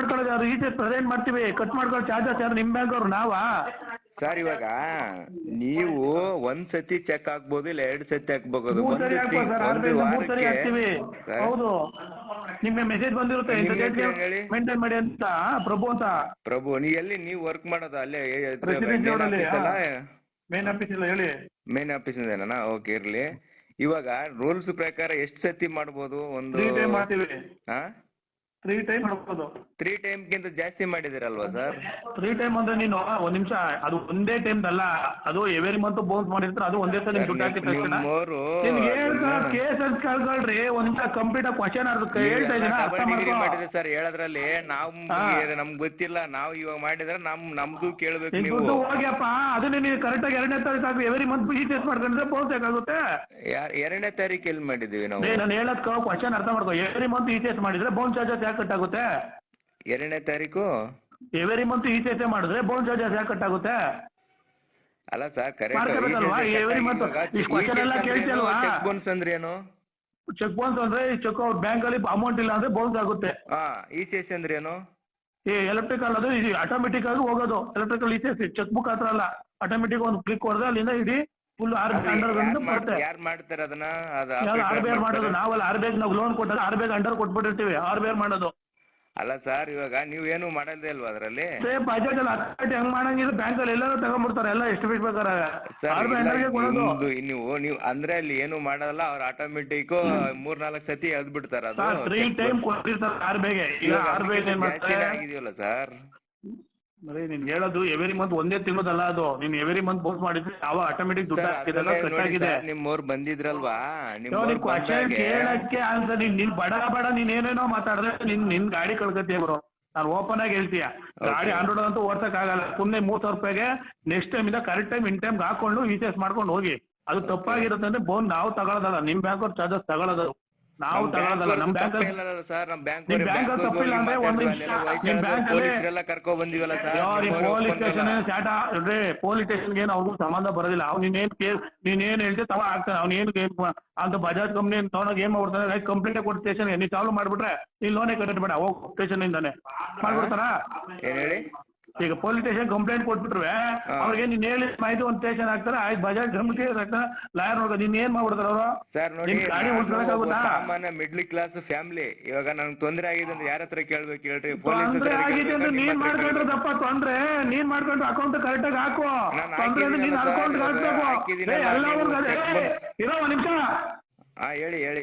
ಮಾಡ್ಕೊಳ್ಳೋದು ಯಾರು ಈಚೆ ಪ್ರೆಸೆಂಟ್ ಮಾಡ್ತೀವಿ, ಕಟ್ ಮಾಡ್ಕೊಳ್ಳೋ ಚಾರ್ಜಸ್ ಯಾರು ನಿಮ್ ಬ್ಯಾಂಕ್ ಅವ್ರು ನಾವಾ? ಸರ್ ಇವಾಗ ನೀವು ಒಂದ್ ಸತಿ ಚೆಕ್ ಹಾಕ್ಬೋದು, ಇಲ್ಲ 2 ಸತಿ ಹಾಕ್ಬೋದು. ಮೂರ್ ಸರಿ ಹಾಕ್ಬೋದು ಸರ್, 6 ಸರಿ ಹಾಕ್ತೀವಿ. ಹೌದು, ನಿಮ್ಗೆ ಮೆಸೇಜ್ ಬಂದಿರುತ್ತೆ ಮೇಂಟೈನ್ ಮಾಡಿ ಅಂತ. ಪ್ರಭು ಅಂತ. ಪ್ರಭು, ನೀವು ವರ್ಕ್ ಮಾಡೋದು ಅಲ್ಲೇ ಮೇನ್ ಆಫೀಸ್ ಇಲ್ಲ ಹೇಳಿ. Main office ಇಂದೇನಾ? ಓಕೆ, ಇರ್ಲಿ. ಇವಾಗ ರೂಲ್ಸ್ ಪ್ರಕಾರ ಎಷ್ಟು ಸತಿ ಮಾಡ್ಬೋದು? ಒಂದು 3 ಟೈಮ್ ಮಾಡ್ತೀವಿ. 3 ಟೈಮ್ ಮಾಡ್ಬೋದು. 3 ಟೈಮ್ಗಿಂತ ಜಾಸ್ತಿ ಮಾಡಿದಿರಲ್ವಾ ಸರ್? 3 ಟೈಮ್ ಅಂದ್ರೆ ನೀನು ಒಂದ್ ನಿಮಿಷ, ಅದು ಒಂದೇ ಟೈಮ್ ಅಲ್ಲ, ಅದು ಎವರಿ ಮಂತ್ ಬೋನ್ಸ್ ಮಾಡಿರ್ತಾರೆ, ಅದು ಒಂದೇ ಸಲ ದುಡ್ಡು ಹಾಕಿರ್ತಾರೆ. ಕೇಸಸ್ ಕಳ್ಕೊಳ್ರಿ, ಒಂದ್ ನಿಮಿಷ ಕಂಪ್ಲೀಟ್ ಆಗಿ ಕ್ವಶನ್ ಹೇಳ್ತಾ ಇದೀನಿ, ಅರ್ಥ ಮಾಡ್ಕೊ. ಮಾಡಿದ್ರೆ ಸರ್ ಹೇಳದ್ರಲ್ಲಿ ನಮ್ಗೆ ಗೊತ್ತಿಲ್ಲ, ನಾವು ಇವಾಗ ಮಾಡಿದ್ರೆ ನಮ್ದು ಕೇಳ್ಬೇಕು ನೀವು. ಹೋಗ್ಯಪ್ಪ, ಅದನ್ನ ನೀವು ಕರೆಕ್ಟ್ ಆಗಿ 2ನೇ ತಾರೀಕು ಎವರಿ ಮಂತ್ ಟೆಸ್ಟ್ ಮಾಡ್ಕೊಂಡ್ರೆ ಬೋನ್ಸ್ ಯಾಕಾಗುತ್ತೆ? 2ನೇ ತಾರೀಕು ಎಲ್ಲಿ ಮಾಡಿದೀವಿ ನಾವು? ನಾನು ಹೇಳದ್ ಕ್ವಶನ್ ಅರ್ಥ ಮಾಡ್ಕೋ. ಎವರಿ ಮಂತ್ ಟೆಸ್ಟ್ ಮಾಡಿದ್ರೆ ಬೋನ್ ಚಾರ್ಜಸ್ ಯಾಕೆ ಕಟ್ ಆಗುತ್ತೆ? 2ನೇ ತಾರೀಕು ಎವರಿ ಮಂತ್ ಟೆಸ್ಟ್ ಮಾಡಿದ್ರೆ ಬೋನ್ ಚಾರ್ಜಸ್ ಯಾಕೆ ಕಟ್ ಆಗುತ್ತೆ? ಅಲ್ಲ sir, correct. Every month question ಎಲ್ಲ ಕೇಳ್ತಿಲ್ವಾ? ಚೆಕ್ ಬೌನ್ಸ್ ಅಂದ್ರೆ ಏನು? ಚೆಕ್ ಬೌನ್ಸ್ ಅಂದ್ರೆ ಚೆಕ್ ಬ್ಯಾಂಕ್ ಅಲ್ಲಿ ಅಮೌಂಟ್ ಇಲ್ಲ ಅಂದ್ರೆ ಬೌನ್ಸ್ ಆಗುತ್ತೆ. ಇ-ಸಿ-ಎಸ್ ಅಂದ್ರೆ ಏನು? ಎಲೆಕ್ಟ್ರಿಕಲ್, ಅದು ಇದು ಆಟೋಮೆಟಿಕ್ ಆಗಿ ಹೋಗೋದು. ಎಲೆಕ್ಟ್ರಿಕಲ್ ಇ-ಸಿ-ಎಸ್ ಚೆಕ್ ಬುಕ್ ಹತ್ರ ಅಲ್ಲ, ಆಟೋಮೆಟಿಕ್ ಒಂದು ಕ್ಲಿಕ್ ಹೊಡೆದ್ರೆ ಅಲ್ಲಿಂದ ಇಡೀ ಫುಲ್ ಅಂಡರ್ ಬರುತ್ತೆ. ಯಾರು ಮಾಡ್ತಾರೆ ಅದನ್ನ? RBI ಮಾಡೋದು. ನಾವಲ್ಲ, RBI ನಾವು ಲೋನ್ ಕೊಟ್ಟಾಗ RBI ಅಂಡರ್ ಕೊಟ್ಬಿಟ್ಟಿರ್ತೀವಿ, RBI ಮಾಡೋದು. ಅಲ್ಲ ಸರ್, ಇವಾಗ ನೀವ್ ಏನು ಮಾಡಲ್ದೇ ಅಲ್ವಾ ಅದ್ರಲ್ಲಿ? ಬಜೆಟ್ ಅಲ್ಲಿ ಅಕೌಂಟ್ ಹೆಂಗ್ ಮಾಡಂಗಿಲ್ಲ, ಬ್ಯಾಂಕ್ ಅಲ್ಲಿ ಎಲ್ಲರೂ ತಗೊಂಡ್ಬಿಡ್ತಾರೆ, ಎಲ್ಲ ಎಷ್ಟು ಬಿಟ್ಟು ಬೇಕಾರೆ ನೀವು ಅಂದ್ರೆ ಅಲ್ಲಿ ಏನು ಮಾಡಲ್ಲ, ಅವ್ರ ಆಟೋಮೆಟಿಕ್ 3-4 ಸತಿ ಎದ್ ಬಿಡ್ತಾರ. ಅದು 3 ಟೈಮ್ ಕೊಟ್ಟಿರ್ತಾರೆ RBI-ಗೆ. ಈಗ RBI ಏನ್ ಮಾಡ್ತಾರೆ ಆಗಿದೆಯಲ್ಲ ಸರ್? ಬರೀ ನೀನ್ ಹೇಳೋದು ಎವರಿ ಮಂತ್ ಒಂದೇ ತಿಂಗಳದಲ್ಲ, ಅದು ನೀನ್ ಎವರಿ ಮಂತ್ ಬೋಸ್ ಮಾಡಿದ್ರೆ ಅವ ಆಟೋಮೆಟಿಕ್ ದುಡ್ಡು ಹಾಕಿದೆಲ್ಲ ಕಟ್ ಆಗಿದೆ. ನಿಮ್ಮವ್ರು ಬಂದಿದ್ರಲ್ವಾ? ಕ್ವಶನ್ ಕೇಳಕ್ಕೆ ಆನ್ಸರ್ ನೀನ್ ಬಡ ನೀನ್ ಏನೇನೋ ಮಾತಾಡಿದ್ರೆ ನಿನ್ ಗಾಡಿ ಕಳ್ಕತ್ತೀಯ ಬ್ರೋ. ನಾನು ಓಪನ್ ಆಗಿ ಹೇಳ್ತೀಯ, ಗಾಡಿ ಆನ್ ರೋಡ್ ಅಂತೂ ಓಡ್ಸಕ್ ಆಗಲ್ಲ. ಸುಮ್ನೆ 3,000 ರೂಪಾಯಿಗೆ ನೆಕ್ಸ್ಟ್ ಟೈಮ್ ಇಂದ ಕರೆಕ್ಟ್ ಟೈಮ್ ಇನ್ ಟೈಮ್ ಹಾಕೊಂಡು ಇ-ಸಿ-ಎಸ್ ಮಾಡ್ಕೊಂಡು ಹೋಗಿ. ಅದು ತಪ್ಪಾಗಿರುತ್ತೆ ಅಂದ್ರೆ ಬೋನ್ ನಾವು ತಗೊಳ್ಳೋದಲ್ಲ, ನಿಮ್ ಬ್ಯಾಂಕ್ ಅವ್ರು ಚಾರ್ಜಸ್ ತಗೊಳ್ಳೋದು, ನಾವು ತಗೊಳ್ಳೋದಲ್ಲ. ನಮ್ ಬ್ಯಾಂಕ್ ತಪ್ಪಿಲ್ಲ ಅಂದ್ರೆ ಒಂದ್ ನಿಮಿಷ ಕರ್ಕೊ ಬಂದಿವಲ್ಲ sir. Police station police station ಏನು ಅವ್ರಿಗೂ ಸಂಬಂಧ ಬರೋದಿಲ್ಲ. ಅವ್ನು ನೀನೇನ್ ಹೇಳ್ತೀವಿ ತವ ಆಗ್ತಾನೆ. ಅವ್ನು ಏನು ಅಂತ ಬಜಾಜ್ ಕಂಪ್ನಿ ತಗೊಂಡಾಗ ಏನ್ ಮಾಡ್ಬಿಡ್ತಾನೆ, ಕಂಪ್ಲೇಂಟ್ ಕೊಟ್ಟು ಸ್ಟೇಷನ್ ನೀನ್ ಚಾಲು ಮಾಡ್ಬಿಟ್ರೆ ನೀನ್ ಲೋನೇ ಕಟ್ಟಬೇಡ, ಹೋಗ್ ಸ್ಟೇಷನ್ ಇಂದಾನೆ ಮಾಡ್ಬಿಡ್ತಾರ. ಏನ್ ಹೇಳಿ? ಈಗ ಪೊಲೀಸ್ ಸ್ಟೇಷನ್ ಕಂಪ್ಲೇಂಟ್ ಕೊಟ್ಬಿಟ್ರೆ ಅವ್ರಿಗೆ ನೀನ್ ಹೇಳಿ ಮಾಹಿತಿ ಒಂದ್ ಸ್ಟೇಷನ್ ಹಾಕ್ತಾರೆ, ಆಯ್ತು ಬಜಾಜ್ ಕಂಪ್ನಿ ಲಾಯರ್ ನೋಡ್ಕೊ, ನೀನ್ ಏನ್ ಮಾಡ್ಬಿಡ್ತಾರ ಅವರು? ಸರ್ ನೋಡಿ, ಗಾಡಿ ಉಳ್ಕೊಳಕ್ಕಾಗುತ್ತಾ? ಸಾಮಾನ್ಯ ಮಿಡ್ಲ್ ಕ್ಲಾಸ್ ಫ್ಯಾಮಿಲಿ, ಇವಾಗ ನನ್ಗೆ ತೊಂದರೆ ಆಗಿದೆ ಅಂದ್ರೆ ಯಾರ ಹತ್ರ ಕೇಳ್ಬೇಕು ಹೇಳ್ರಿ? ತೊಂದ್ರೆ ಆಗಿದೆ ಅಂದ್ರೆ ನೀನ್ ಮಾಡ್ಕೊಂಡ್ರೆ ತಪ್ಪ. ತೊಂದ್ರೆ ನೀನ್ ಮಾಡ್ಕೊಂಡು ಅಕೌಂಟ್ ಕರೆಕ್ಟ್ ಆಗಿ ಹಾಕುವ. ತೊಂದ್ರೆ ಅಂದ್ರೆ ನೀನ್ ಅಕೌಂಟ್ ಹಾಕ್ಬೇಕು. ಎಲ್ಲ ಇರೋ ಒಂದ್ ನಿಮಿಷ ಹೇಳಿ